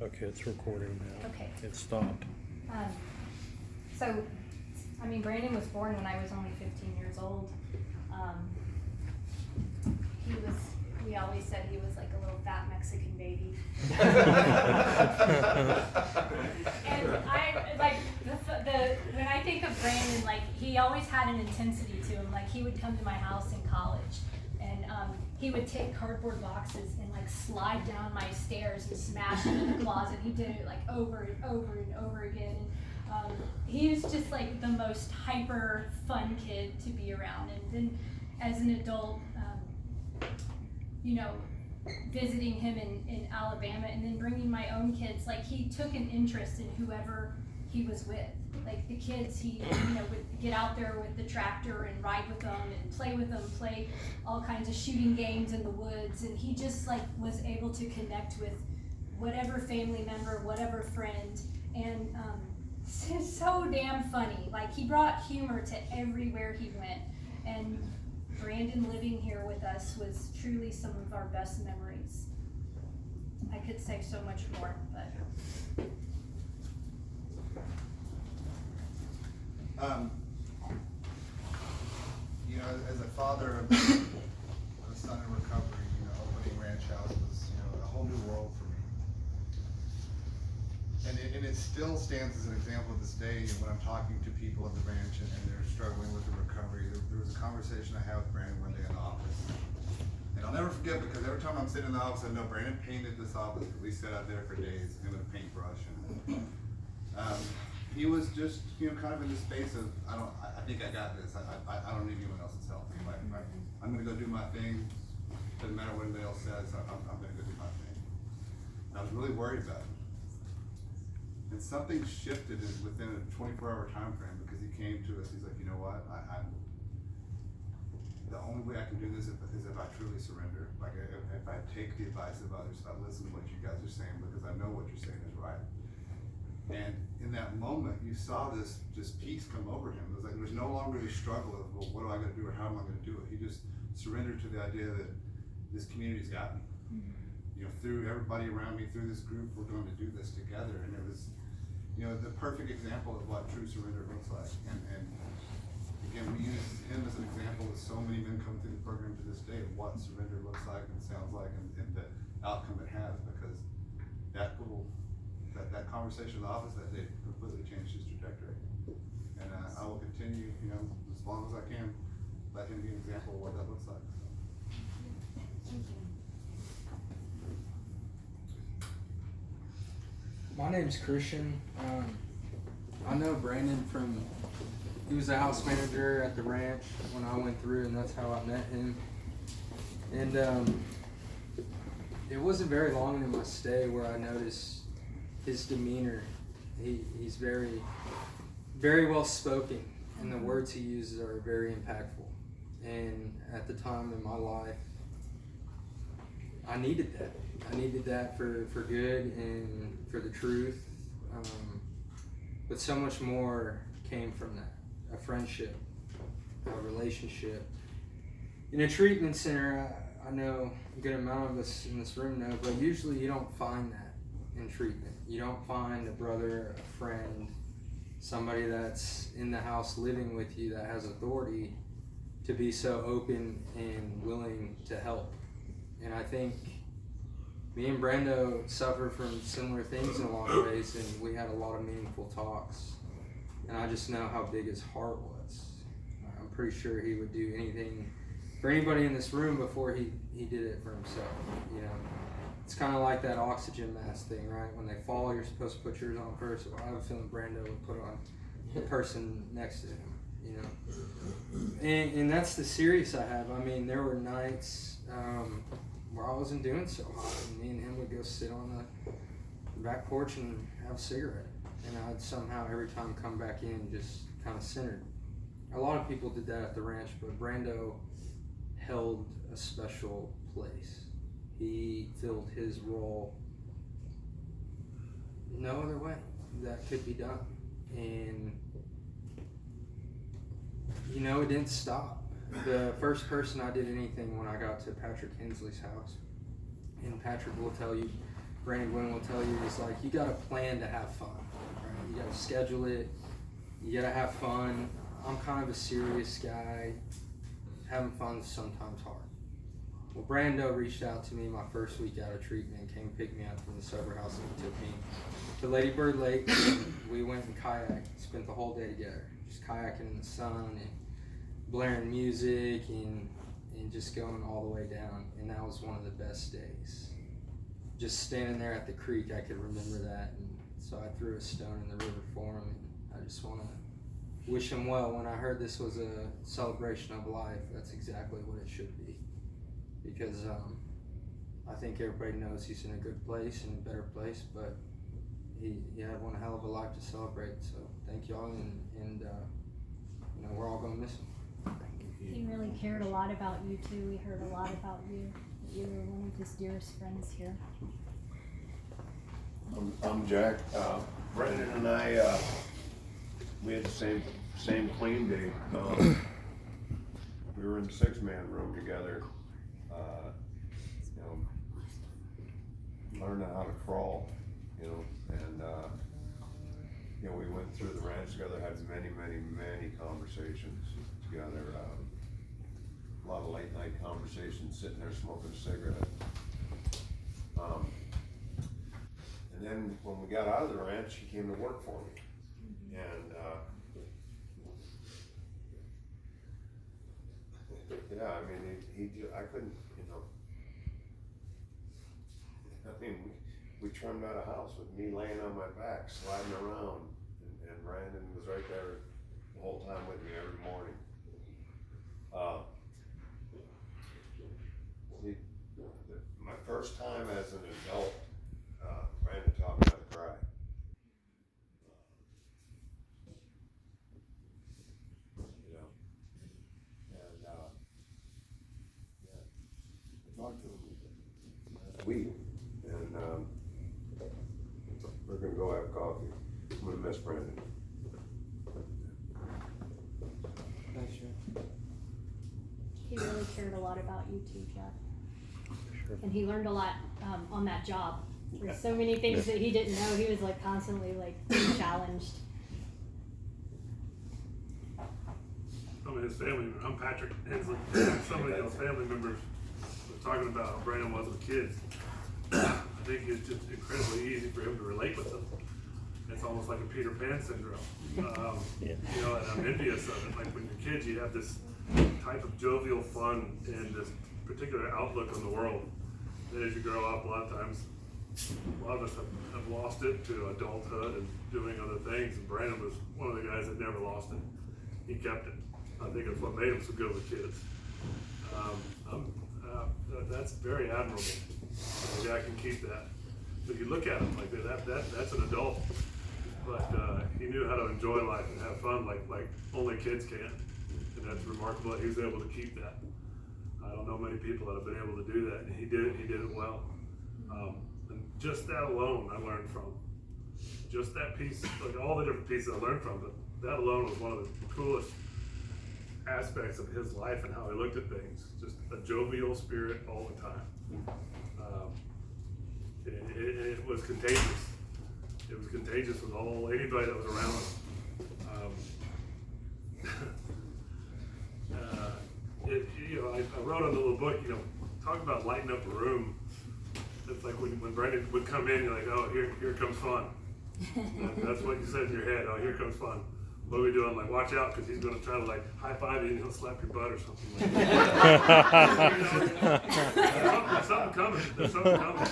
Okay, it's recording now. Okay. It stopped. So, I mean, Brandon was born when I was only 15 years old. We always said he was like a little fat Mexican baby. And when I think of Brandon, like, he always had an intensity to him. Like, he would come to my house in college, and he would take cardboard boxes and like slide down my stairs and smash them in the closet. He did it like over and over and over again. And he was just like the most hyper fun kid to be around. And then as an adult, visiting him in Alabama and then bringing my own kids, like, he took an interest in whoever he was with. Like, the kids, he would get out there with the tractor and ride with them and play all kinds of shooting games in the woods, and he just like was able to connect with whatever family member, whatever friend, and so damn funny. Like, he brought humor to everywhere he went, and Brandon living here with us was truly some of our best memories. I could say so much more, but as a father of a son in recovery, opening Ranch House was, a whole new world for me. And it still stands as an example of this day when I'm talking to people at the ranch and they're struggling with the recovery. There was a conversation I had with Brandon one day in the office. And I'll never forget, because every time I'm sitting in the office, I know Brandon painted this office, because we sat out there for days, him with a paintbrush. And he was just, kind of in the space of, I think I got this. I don't need anyone else's help. I'm gonna go do my thing. Doesn't matter what anybody else says, I'm gonna go do my thing. And I was really worried about it. And something shifted within a 24-hour time frame, because he came to us, he's like, you know what, the only way I can do this is if I truly surrender. Like, if I take the advice of others, if I listen to what you guys are saying, because I know what you're saying is right. And in that moment, you saw this peace come over him. It was like, there was no longer the struggle of, well, what do I gotta do, or how am I gonna do it? He just surrendered to the idea that this community's got me. Through everybody around me, through this group, we're going to do this together. And it was, the perfect example of what true surrender looks like. And again, we use him as an example of so many men come through the program to this day of what surrender looks like and sounds like, and the outcome it has, because that conversation in the office that day completely changed his trajectory. And I will continue, as long as I can, let him be an example of what that looks like. My name's Christian. I know Brandon he was a house manager at the ranch when I went through, and that's how I met him. And it wasn't very long into my stay where I noticed his demeanor. He's very, very well spoken, and the words he uses are very impactful. And at the time in my life, I needed that. I needed that for good and for the truth. But so much more came from that. A friendship, a relationship. In a treatment center, I know a good amount of us in this room know, but usually you don't find that in treatment. You don't find a brother, a friend, somebody that's in the house living with you that has authority to be so open and willing to help. And I think me and Brando suffer from similar things in a lot of ways, and we had a lot of meaningful talks. And I just know how big his heart was. I'm pretty sure he would do anything for anybody in this room before he did it for himself. It's kind of like that oxygen mask thing, right? When they fall, you're supposed to put yours on first. Well, I have a feeling Brando would put on the person next to him, And that's the serious I have. I mean, there were nights where I wasn't doing so hot, and me and him would go sit on the back porch and have a cigarette. And I'd somehow every time come back in just kind of centered. A lot of people did that at the ranch, but Brando held a special place. He filled his role no other way that could be done. And it didn't stop. The first person I did anything when I got to Patrick Hensley's house, and Patrick will tell you, Brandon Gwynn will tell you is like, you got to plan to have fun, right? You got to schedule it. You got to have fun. I'm kind of a serious guy. Having fun is sometimes hard. Well, Brando reached out to me my first week out of treatment, came pick me up from the sober house and took me to Lady Bird Lake. We went and kayaked, spent the whole day together, just kayaking in the sun and blaring music and just going all the way down. And that was one of the best days. Just standing there at the creek, I could remember that. And so I threw a stone in the river for him. And I just want to wish him well. When I heard this was a celebration of life, that's exactly what it should be. Because I think everybody knows he's in a good place, in a better place, but he had one hell of a life to celebrate. So thank y'all, and you know, we're all gonna miss him. He really cared a lot about you too. We heard a lot about you. You were one of his dearest friends here. I'm Jack. Brandon and I, we had the same clean day. We were in the 6-man room together. Learning how to crawl, and we went through the ranch together, had many conversations together. A lot of late night conversations, sitting there smoking a cigarette. And then when we got out of the ranch, he came to work for me, and yeah, I mean, I couldn't, we trimmed out a house with me laying on my back, sliding around, and Brandon was right there the whole time with me every morning. My first time as an adult, Brandon taught me how to cry. Talk to him last week. And we're gonna go have coffee. I'm gonna miss Brandon. Thanks, Jack. He really cared a lot about you too, Jeff. Sure. And he learned a lot on that job. There's so many things that he didn't know. He was like constantly being challenged. His family, I'm Patrick Hensley. Some of his family members were talking about how Brandon was with kids. I think it's just incredibly easy for him to relate with them. It's almost like a Peter Pan syndrome. And I'm envious of it. Like when you're kids, you have this type of jovial fun and this particular outlook on the world. Then as you grow up, a lot of times, a lot of us have lost it to adulthood and doing other things. And Brandon was one of the guys that never lost it. He kept it. I think it's what made him so good with kids. That's very admirable. Maybe I can keep that. If you look at him like that's an adult. But he knew how to enjoy life and have fun like only kids can. And that's remarkable that he was able to keep that. I don't know many people that have been able to do that, and he did it well. And just that alone I learned from. Just that piece, like all the different pieces I learned from, but that alone was one of the coolest aspects of his life and how he looked at things. Just a jovial spirit all the time. It was contagious. It was contagious with anybody that was around him. I wrote in the little book, talk about lighting up a room. It's like when Brandon would come in, you're like, oh, here comes fun. That's what you said in your head. Oh, here comes fun. What are we doing? Like, watch out, because he's going to try to high five you and he'll slap your butt or something like that. There's something coming. There's something coming.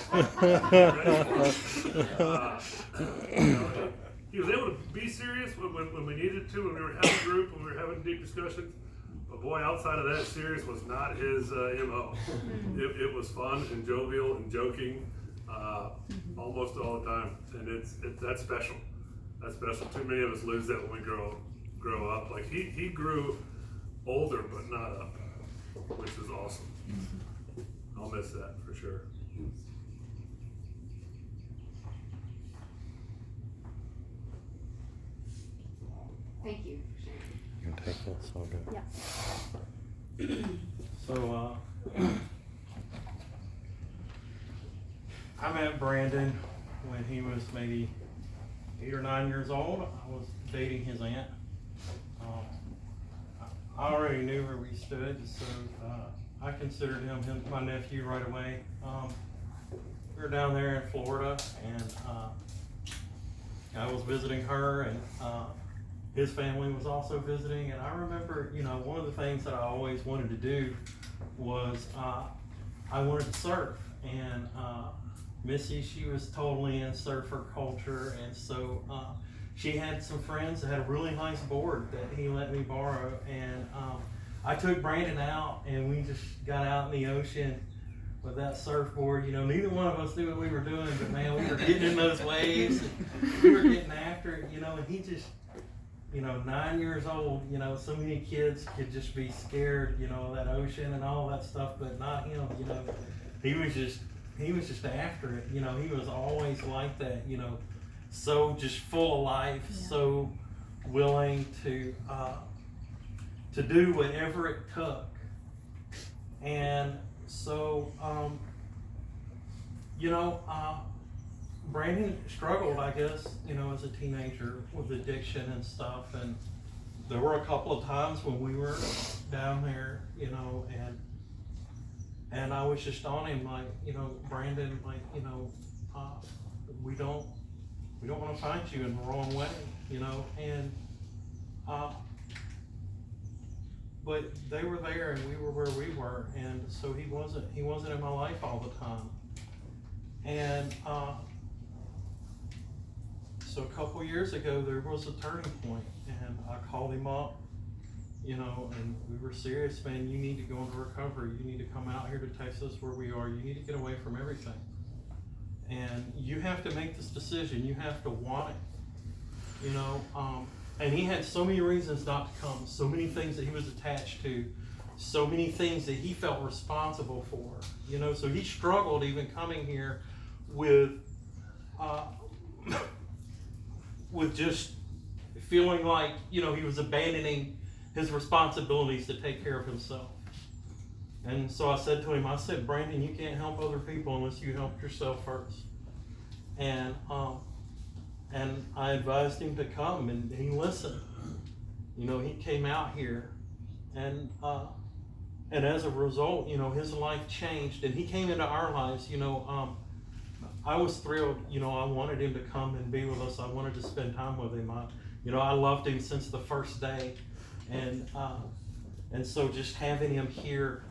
He was able to be serious when we needed to, when we were having a group, when we were having deep discussions. But boy, outside of that, serious was not his MO. It was fun and jovial and joking almost all the time, and that's special. That's special. Too many of us lose that when we grow up. Like he grew older but not up, which is awesome. I'll miss that for sure. Thank you. You can take this, I'll do it. Yeah. So, I met met Brandon when he was maybe 8 or 9 years old. I was dating his aunt. I already knew where we stood, so I considered him my nephew right away. We were down there in Florida, and I was visiting her, and his family was also visiting. And I remember, one of the things that I always wanted to do was I wanted to surf. And Missy, she was totally in surfer culture, and so she had some friends that had a really nice board that he let me borrow, and I took Brandon out, and we just got out in the ocean with that surfboard. Neither one of us knew what we were doing, but man, we were getting in those waves, and we were getting after it, and he just, 9 years old, so many kids could just be scared, of that ocean and all that stuff, but not him, he was just after it, he was always like that, so just full of life, Yeah. so willing to do whatever it took. And so, Brandon struggled, I guess, as a teenager with addiction and stuff. And there were a couple of times when we were down there, and I was just on him like, Brandon, like, we don't want to find you in the wrong way, and but they were there and we were where we were, and so he wasn't in my life all the time. And so a couple years ago there was a turning point, and I called him up, and we were serious, man, you need to go into recovery, you need to come out here to Texas where we are, you need to get away from everything. And you have to make this decision. You have to want it, and he had so many reasons not to come, so many things that he was attached to, so many things that he felt responsible for, so he struggled even coming here with just feeling like, he was abandoning his responsibilities to take care of himself. And so I said to him, Brandon, you can't help other people unless you help yourself first. And I advised him to come, and he listened. He came out here, and as a result, his life changed, and he came into our lives. I was thrilled. I wanted him to come and be with us. I wanted to spend time with him. I loved him since the first day, and so just having him here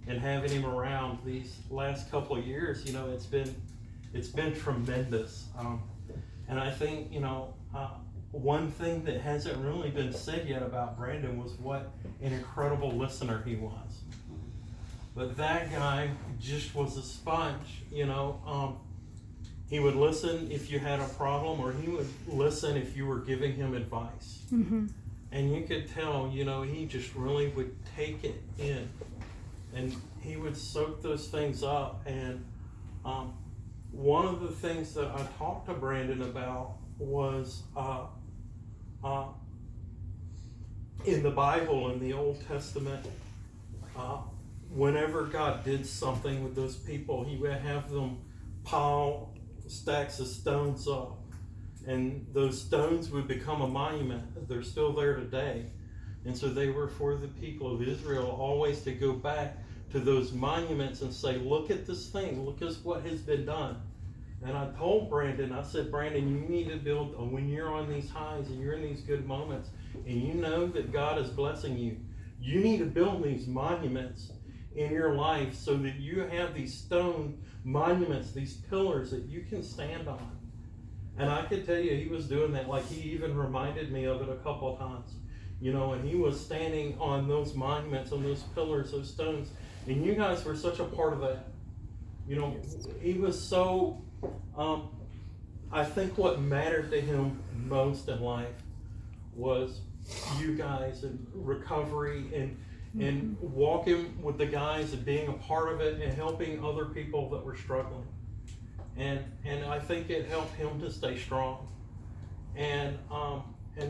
and having him around these last couple of years, it's been tremendous. And I think, one thing that hasn't really been said yet about Brandon was what an incredible listener he was. But that guy just was a sponge, he would listen if you had a problem, or he would listen if you were giving him advice. Mm-hmm. And you could tell, he just really would take it in, and he would soak those things up. And one of the things that I talked to Brandon about was in the Bible, in the Old Testament, whenever God did something with those people, he would have them pile stacks of stones up, and those stones would become a monument. They're still there today. And so they were for the people of Israel always to go back to those monuments and say, look at this thing, look at what has been done. And I told Brandon, I said, Brandon, you need to build, when you're on these highs and you're in these good moments, and you know that God is blessing you, you need to build these monuments in your life so that you have these stone monuments, these pillars that you can stand on. And I could tell you, he was doing that. Like, he even reminded me of it a couple of times, and he was standing on those monuments, on those pillars, those stones. And you guys were such a part of that. He was so, I think what mattered to him most in life was you guys and recovery and walking with the guys and being a part of it and helping other people that were struggling. And I think it helped him to stay strong. And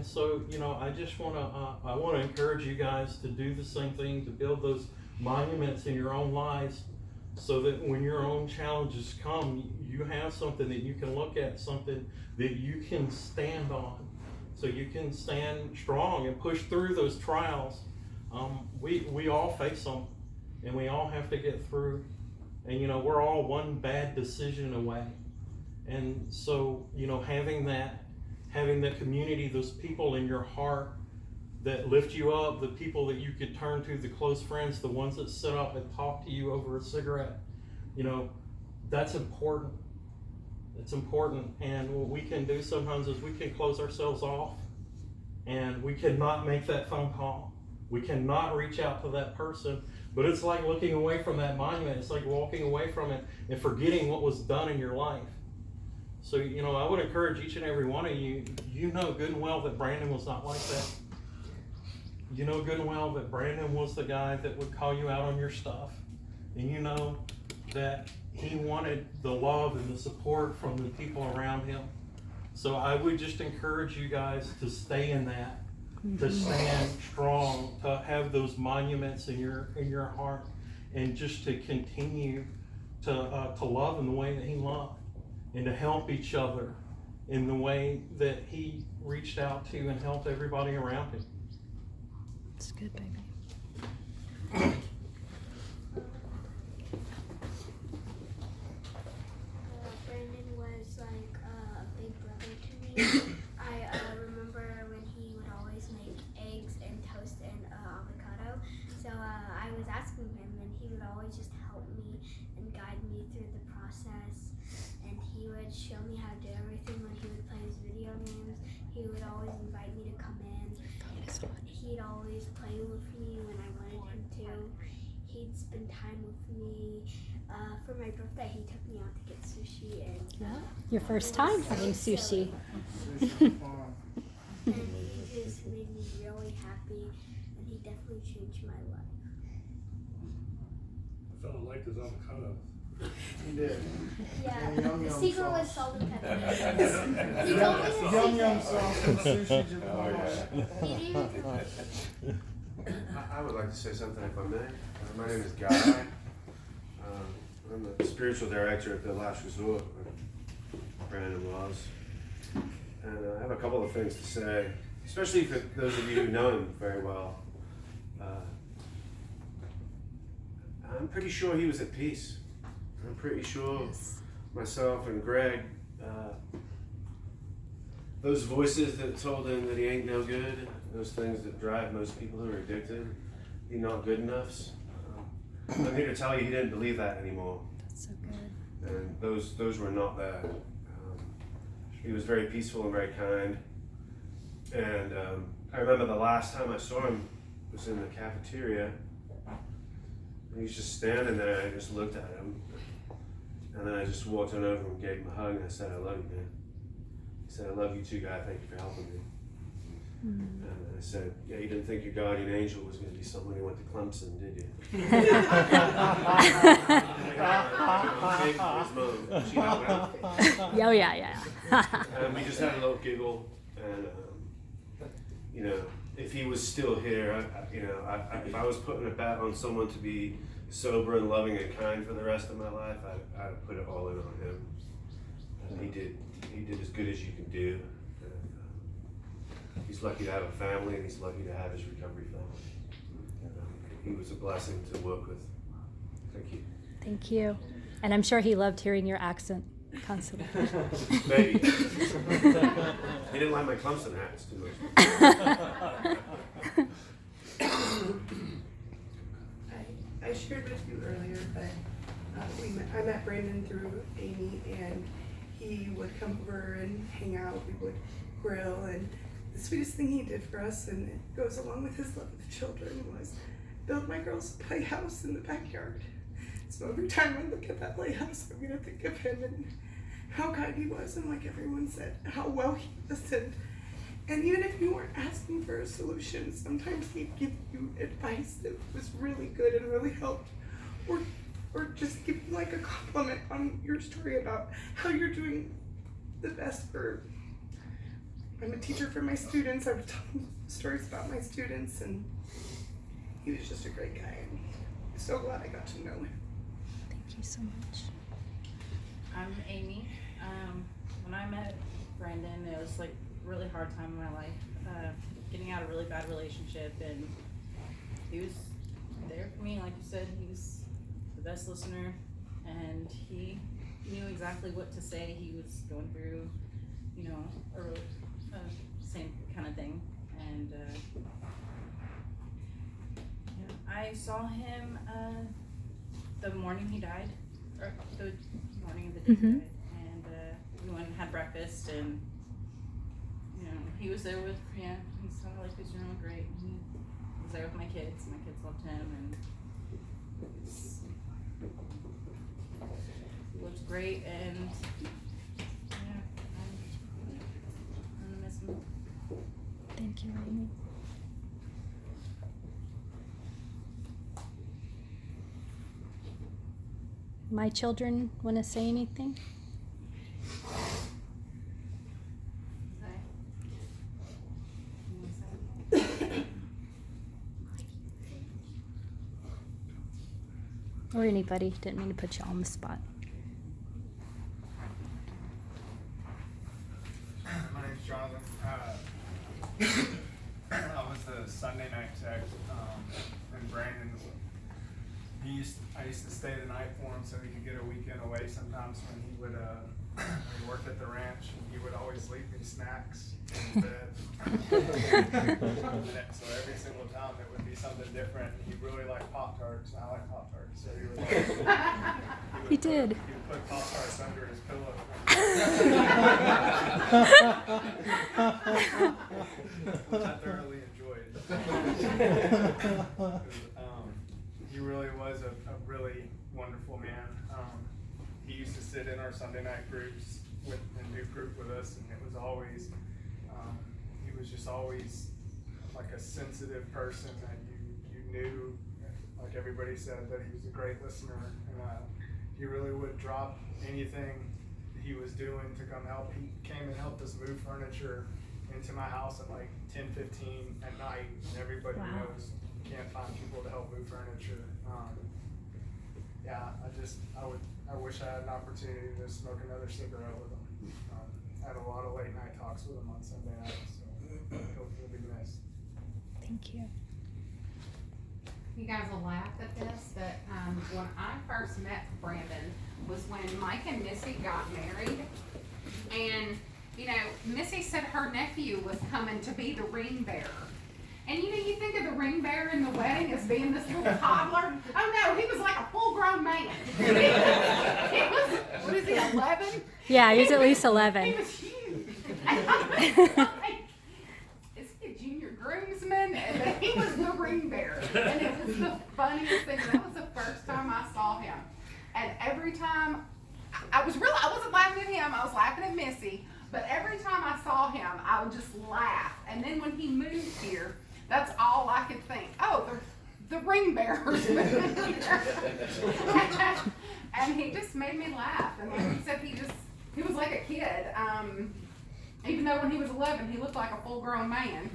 so, I just want to encourage you guys to do the same thing, to build those monuments in your own lives so that when your own challenges come, you have something that you can look at, something that you can stand on, so you can stand strong and push through those trials. We all face them, and we all have to get through, and we're all one bad decision away. And so having that community, those people in your heart that lift you up, the people that you could turn to, the close friends, the ones that sit up and talk to you over a cigarette, that's important. It's important. And what we can do sometimes is we can close ourselves off, and we cannot make that phone call. We cannot reach out to that person. But it's like looking away from that monument. It's like walking away from it and forgetting what was done in your life. So, I would encourage each and every one of you, you know good and well that Brandon was not like that. You know good and well that Brandon was the guy that would call you out on your stuff. And you know that he wanted the love and the support from the people around him. So I would just encourage you guys to stay in that, to stand strong, to have those monuments in your heart, and just to continue to love in the way that he loved, and to help each other in the way that he reached out to and helped everybody around him. It's good, baby. Brandon was like a big brother to me. I remember when he would always make eggs and toast and avocado. So I was asking him, and he would always just help me and guide me through the process. And he would show me how to do everything when he would play his video games. He would always invite me to come in. He'd always play with me when I wanted him to. He'd spend time with me. For my birthday, he took me out to get sushi. And Your first time having sushi. and he just made me really happy, and he definitely changed my life. I felt like his avocado. He did. Yeah, Yum the Yum secret sauce. was salt and pepper. He told me the Yum Yum secret. sauce and sushi Oh, yeah. He didn't even tell me. I would like to say something if I may. My name is Guy. I'm the spiritual director at the Last Resort, where Brandon was. And I have a couple of things to say, especially for those of you who know him very well. I'm pretty sure he was at peace. I'm pretty sure myself and Greg, those voices that told him that he ain't no good, those things that drive most people who are addicted, he not good enoughs. I'm here to tell you he didn't believe that anymore. That's so good. And those were not there. He was very peaceful and very kind. And I remember the last time I saw him was in the cafeteria. And he's just standing there, and I just looked at him. And then I just walked on over and gave him a hug, and I said, I love you, man. He said, I love you too, Guy. Thank you for helping me. And I said, yeah, you didn't think your guardian angel was going to be someone who went to Clemson, did you? Oh, yeah. And we just had a little giggle, and if he was still here, if I was putting a bet on someone to be sober and loving and kind for the rest of my life, I'd put it all in on him. And he did as good as you can do. And, he's lucky to have a family, and he's lucky to have his recovery family. And, he was a blessing to work with. Thank you. Thank you. And I'm sure he loved hearing your accent constantly. Maybe. He didn't like my Clemson hats too much. I shared with you earlier that I met Brandon through Amy, and he would come over and hang out. We would grill, and the sweetest thing he did for us, and it goes along with his love of children, was build my girls a playhouse in the backyard. So every time I look at that playhouse, I'm gonna think of him and how kind he was, and like everyone said, how well he listened. And even if you weren't asking for a solution, sometimes he'd give you advice that was really good and really helped. Or just give you like a compliment on your story about how you're doing the best for. I'm a teacher for my students. I would tell him stories about my students, and he was just a great guy. And I'm so glad I got to know him. Thank you. you so much. I'm Amy. When I met Brandon, it was like a really hard time in my life. Getting out of a really bad relationship, and he was there for me. Like you said, he was the best listener, and he knew exactly what to say. He was going through, you know, same kind of thing, and I saw him the morning he died, or the morning of the day he died, and we went and had breakfast, and you know, he was there with, he sounded like he was doing great. He was there with my kids loved him, and he looked great, and yeah, I'm gonna miss him. Thank you, Amy. My children want to say anything? Or anybody. Didn't mean to put you on the spot. My name's Jonathan. I was the Sunday night tech, and Brandon. I used to stay the night for him so he could get a weekend away. Sometimes when he would when he worked at the ranch, he would always leave me snacks in bed. So every single time it would be something different. He really liked Pop-Tarts, and I like Pop-Tarts. So he would He did. He would put Pop-Tarts under his pillow. Which I thoroughly enjoyed. He really was a really wonderful man. He used to sit in our Sunday night groups and do group with us, and it was always, he was just always like a sensitive person that you knew, like everybody said, that he was a great listener, and he really would drop anything he was doing to come help. He came and helped us move furniture into my house at like 10:15 at night, and everybody knows you can't find people to help move furniture. I wish I had an opportunity to smoke another cigarette with him. I had a lot of late night talks with him on Sunday nights, so he'll be missed. Thank you. You guys will laugh at this, but when I first met Brandon was when Mike and Missy got married, and you know, Missy said her nephew was coming to be the ring bearer. And you know, you think of the ring bearer in the wedding as being this little toddler. Oh no, he was like a full-grown man. He was, what is he, 11? Yeah, he was at least 11. He was huge. And I was like, is he a junior groomsman? And then he was the ring bearer. And it was the funniest thing. That was the first time I saw him. And every time, I wasn't laughing at him, I was laughing at Missy. But every time I saw him, I would just laugh. And then when he moved here, that's all I could think. Oh, the ring bearers moved here. And he just made me laugh. And like he said, he was like a kid. Even though when he was 11, he looked like a full-grown man.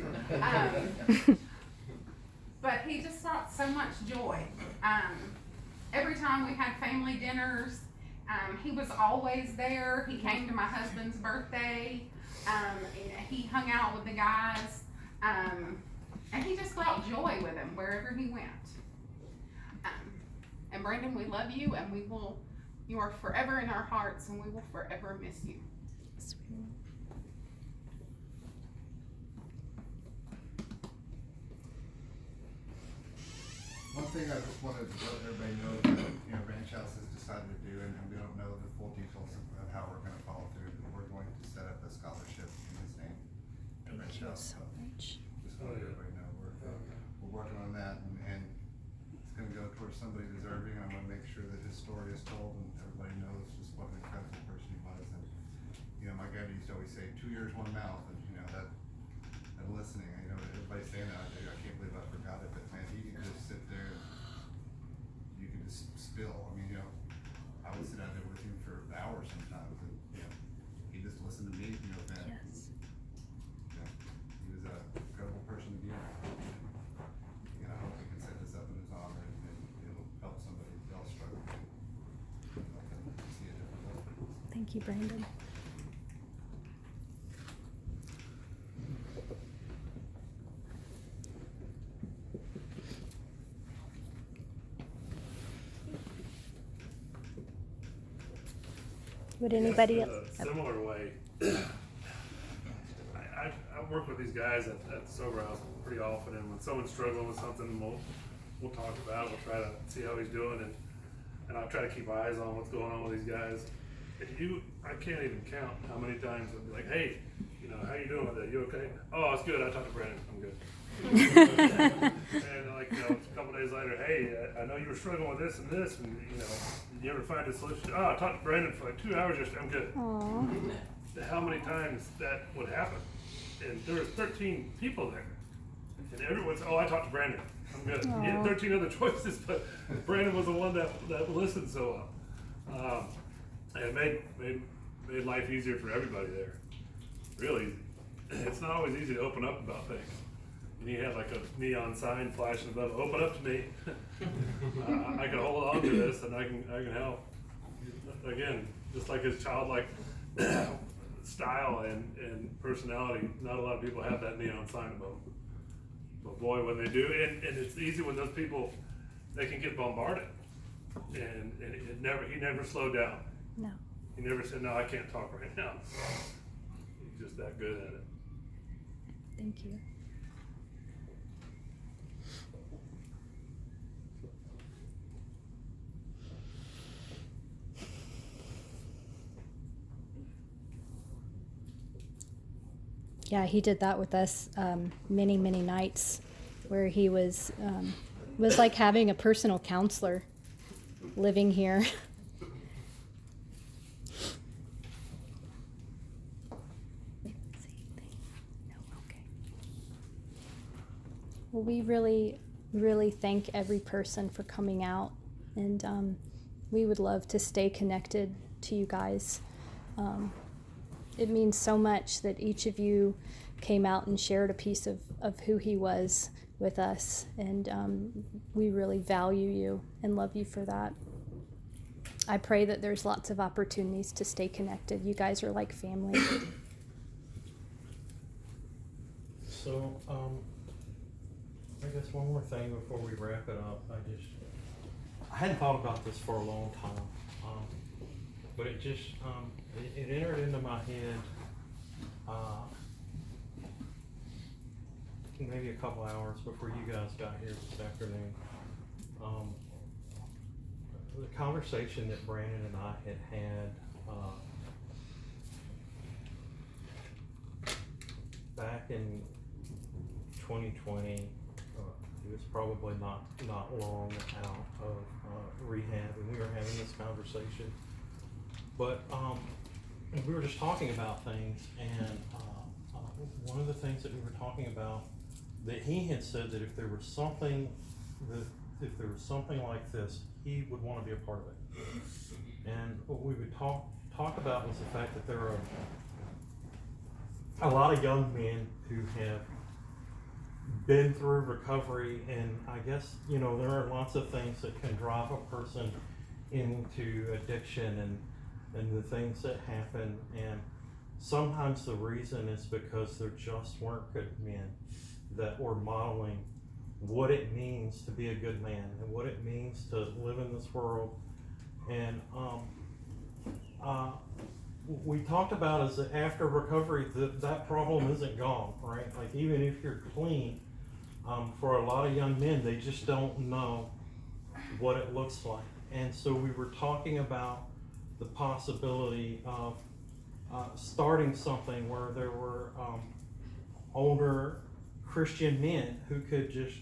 But he just brought so much joy. Every time we had family dinners, he was always there. He came to my husband's birthday. He hung out with the guys. And he just brought joy with him wherever he went. And Brandon, we love you, and you are forever in our hearts, and we will forever miss you. One thing I just wanted to let everybody know that, you know, Ranch House has decided to do, and we don't know the full details of how we're gonna follow through, but we're going to set up a scholarship in his name at Ranch House. So much. Just want everybody to know we're working on that, and it's gonna go towards somebody deserving. I wanna make sure that his story is told and everybody knows just what an incredible person he was. And you know, my dad used to always say, 2 ears, 1 mouth, and you know that listening. You know, everybody's saying that. I can't believe I forgot it, but man, he could just sit there and you could just spill. I mean, you know, I would sit out there with him for hours sometimes, and you know, he just listened to me. You know, man. Yes. You know, he was an incredible person to be around. And I hope we can set this up in his honor, and it'll help somebody else struggle. Thank you, Brandon. Would anybody Yes, else? in a similar way, I work with these guys at the sober house pretty often, and when someone's struggling with something, we'll talk about it. We'll try to see how he's doing, and I'll try to keep eyes on what's going on with these guys. And I can't even count how many times I'll be like, hey, how you doing with that? You okay? Oh, it's good. I talked to Brandon. I'm good. And like, a couple days later, hey, I know you were struggling with this and this, and you ever find a solution? Oh, I talked to Brandon for like 2 hours yesterday. I'm good. Aww. How many times that would happen? And there was 13 people there, and everyone's, oh, I talked to Brandon. I'm good. He had 13 other choices, but Brandon was the one that listened so well, and it made life easier for everybody there. Really, it's not always easy to open up about things. And he had like a neon sign flashing above, open up to me. I can hold on to this and I can help. Again, just like his childlike style and personality, not a lot of people have that neon sign above them. But boy, when they do, and it's easy when those people, they can get bombarded. And he never slowed down. No. He never said, no, I can't talk right now. He's just that good at it. Thank you. Yeah, he did that with us many, many nights, where he was like having a personal counselor living here. Well, we really, really thank every person for coming out, and we would love to stay connected to you guys. It means so much that each of you came out and shared a piece of who he was with us, and we really value you and love you for that. I pray that there's lots of opportunities to stay connected. You guys are like family. So, I guess one more thing before we wrap it up. I hadn't thought about this for a long time, but it just, it entered into my head maybe a couple hours before you guys got here this afternoon. The conversation that Brandon and I had back in 2020. He was probably not long out of rehab, and we were having this conversation. But we were just talking about things, and one of the things that we were talking about, that he had said that if there was something like this, he would want to be a part of it. And what we would talk about was the fact that there are a lot of young men who have been through recovery, and I guess, there are lots of things that can drive a person into addiction and the things that happen, and sometimes the reason is because there just weren't good men that were modeling what it means to be a good man and what it means to live in this world. And we talked about is that after recovery, that problem isn't gone, right? Like, even if you're clean, for a lot of young men, they just don't know what it looks like. And so we were talking about the possibility of starting something where there were older Christian men who could just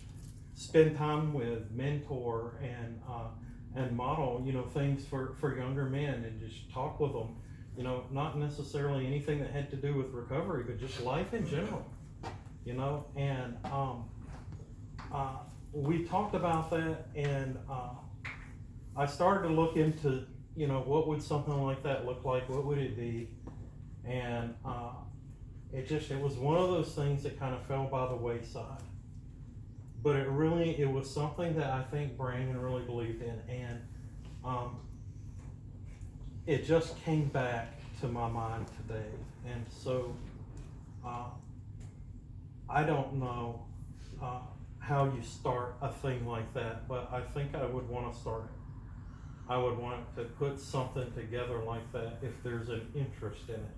spend time with, mentor, and model, things for younger men, and just talk with them. Not necessarily anything that had to do with recovery, but just life in general. And we talked about that, and I started to look into, what would something like that look like? What would it be? And it was one of those things that kind of fell by the wayside. But it was something that I think Brandon really believed in. And it just came back to my mind today. And so I don't know how you start a thing like that, but I think I would want to start it. I would want to put something together like that if there's an interest in it.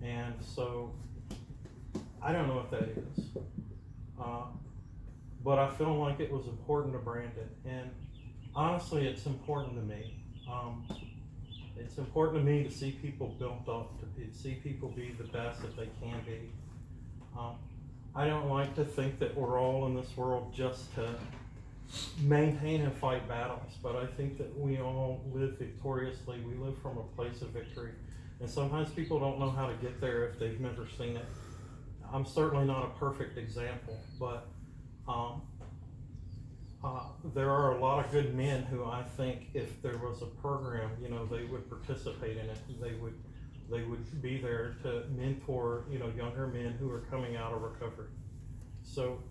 And so I don't know what that is, but I feel like it was important to Brandon, and honestly it's important to me. It's important to me to see people built up, to see people be the best that they can be. I don't like to think that we're all in this world just to maintain and fight battles, but I think that we all live victoriously. We live from a place of victory, and sometimes people don't know how to get there if they've never seen it. I'm certainly not a perfect example, but there are a lot of good men who I think if there was a program, you know, they would participate in it. They would be there to mentor, you know, younger men who are coming out of recovery. So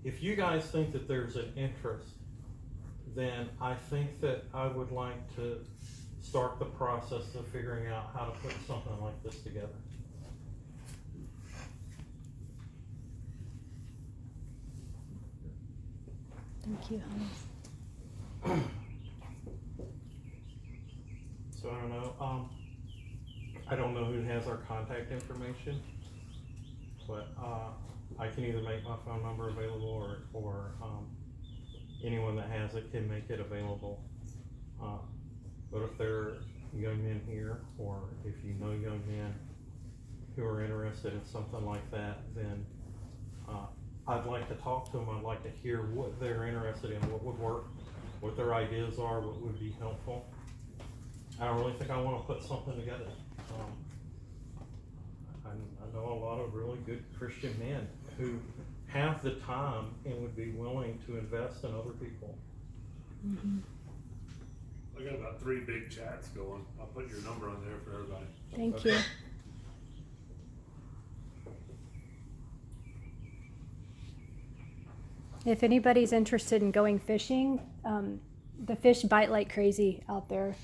if you guys think that there's an interest, then I think that I would like to start the process of figuring out how to put something like this together. Thank you, Hans. So I don't know. I don't know who has our contact information, but I can either make my phone number available or anyone that has it can make it available. But if there are young men here, or if you know young men who are interested in something like that, then I'd like to talk to them. I'd like to hear what they're interested in, what would work, what their ideas are, what would be helpful. I don't really think I want to put something together. I know a lot of really good Christian men who have the time and would be willing to invest in other people. Mm-hmm. I got about 3 big chats going. I'll put your number on there for everybody. Thank you. If anybody's interested in going fishing, the fish bite like crazy out there.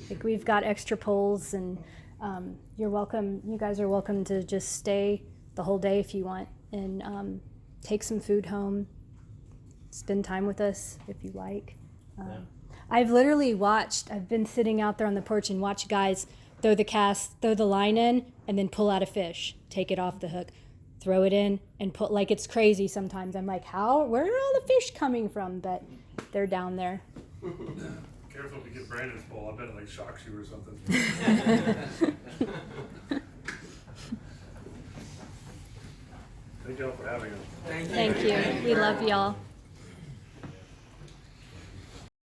Like, we've got extra poles, and you're welcome. You guys are welcome to just stay the whole day if you want, and take some food home. Spend time with us if you like. I've literally watched. I've been sitting out there on the porch and watch guys throw the line in, and then pull out a fish, take it off the hook, throw it in, and put, like, it's crazy sometimes. I'm like, where are all the fish coming from? But they're down there. Careful if you get Brandon's pole. I bet it like shocks you or something. Thank y'all for having us. Thank you. We love y'all.